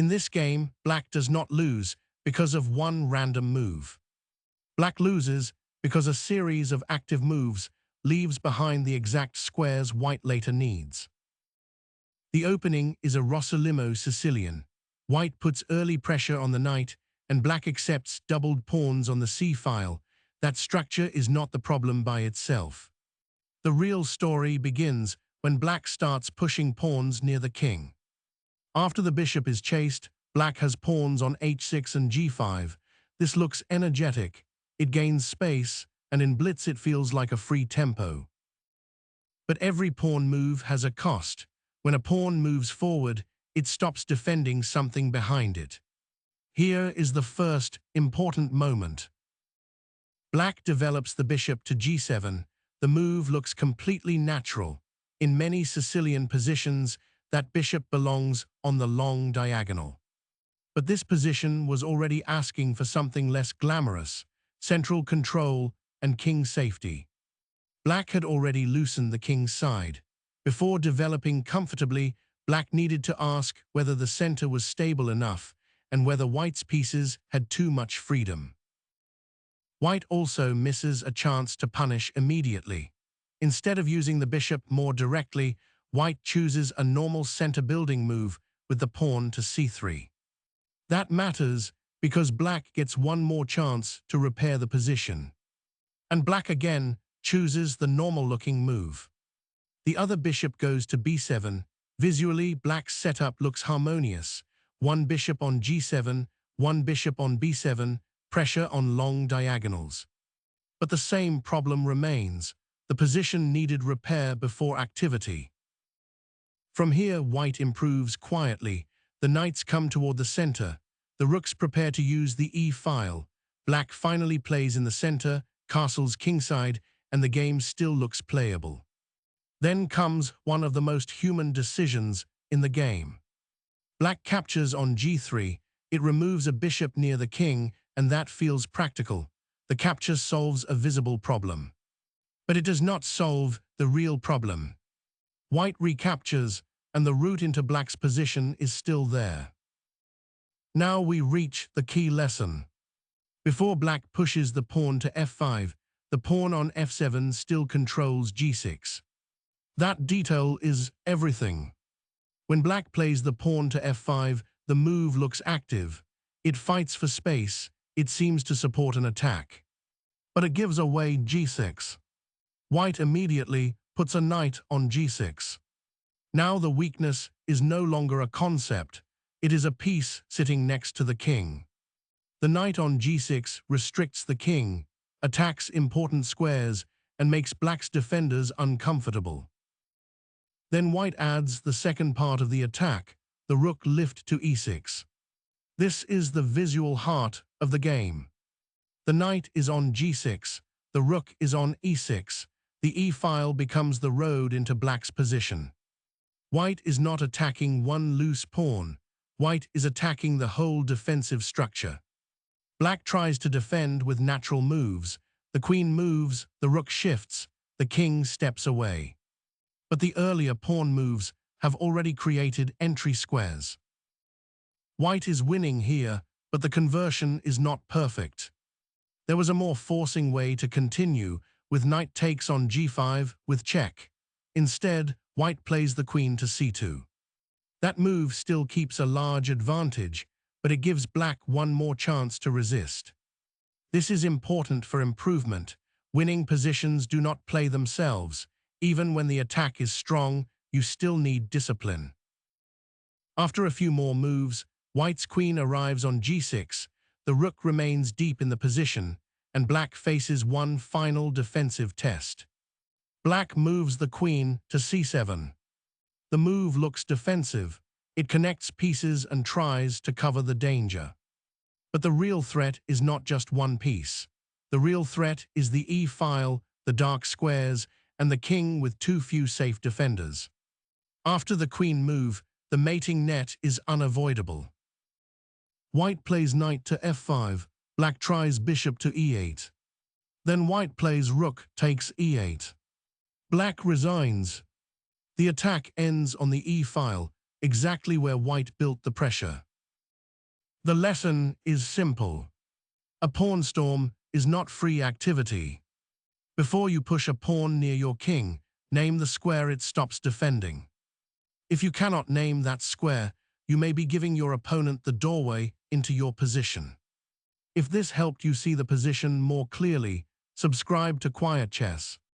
In this game, black does not lose because of one random move. Black loses because a series of active moves leaves behind the exact squares white later needs. The opening is a Rossolimo Sicilian. White puts early pressure on the knight, and black accepts doubled pawns on the c-file. That structure is not the problem by itself. The real story begins when black starts pushing pawns near the king. After the bishop is chased, black has pawns on h6 and g5. This looks energetic. It gains space, and in blitz it feels like a free tempo. But every pawn move has a cost. When a pawn moves forward, it stops defending something behind it. Here is the first important moment. Black develops the bishop to g7. The move looks completely natural. In many Sicilian positions, that bishop belongs on the long diagonal. But this position was already asking for something less glamorous: central control and king safety. Black had already loosened the king's side. Before developing comfortably, black needed to ask whether the center was stable enough and whether white's pieces had too much freedom. White also misses a chance to punish immediately. Instead of using the bishop more directly, white chooses a normal center-building move with the pawn to c3. That matters because black gets one more chance to repair the position. And black again chooses the normal-looking move. The other bishop goes to b7. Visually, black's setup looks harmonious. One bishop on g7, one bishop on b7, pressure on long diagonals. But the same problem remains. The position needed repair before activity. From here, white improves quietly. The knights come toward the center. The rooks prepare to use the e-file. Black finally plays in the center, castles kingside, and the game still looks playable. Then comes one of the most human decisions in the game. Black captures on g3. It removes a bishop near the king, and that feels practical. The capture solves a visible problem. But it does not solve the real problem. White recaptures, and the route into black's position is still there. Now we reach the key lesson. Before black pushes the pawn to f5, the pawn on f7 still controls g6. That detail is everything. When black plays the pawn to f5, the move looks active. It fights for space. It seems to support an attack. But it gives away g6. White immediately puts a knight on g6. Now the weakness is no longer a concept. It is a piece sitting next to the king. The knight on g6 restricts the king, attacks important squares, and makes black's defenders uncomfortable. Then white adds the second part of the attack, the rook lift to e6. This is the visual heart of the game. The knight is on g6, the rook is on e6. The e-file becomes the road into black's position. White is not attacking one loose pawn. White is attacking the whole defensive structure. Black tries to defend with natural moves. The queen moves, the rook shifts, the king steps away. But the earlier pawn moves have already created entry squares. White is winning here, but the conversion is not perfect. There was a more forcing way to continue, with knight takes on g5 with check. Instead, white plays the queen to c2. That move still keeps a large advantage, but it gives black one more chance to resist. This is important for improvement. Winning positions do not play themselves. Even when the attack is strong, you still need discipline. After a few more moves, white's queen arrives on g6. The rook remains deep in the position, and black faces one final defensive test. Black moves the queen to c7. The move looks defensive. It connects pieces and tries to cover the danger. But the real threat is not just one piece. The real threat is the e-file, the dark squares, and the king with too few safe defenders. After the queen move, the mating net is unavoidable. White plays knight to f5. Black tries bishop to e8. Then white plays rook takes e8. Black resigns. The attack ends on the e-file, exactly where white built the pressure. The lesson is simple. A pawn storm is not free activity. Before you push a pawn near your king, name the square it stops defending. If you cannot name that square, you may be giving your opponent the doorway into your position. If this helped you see the position more clearly, subscribe to QuietChess.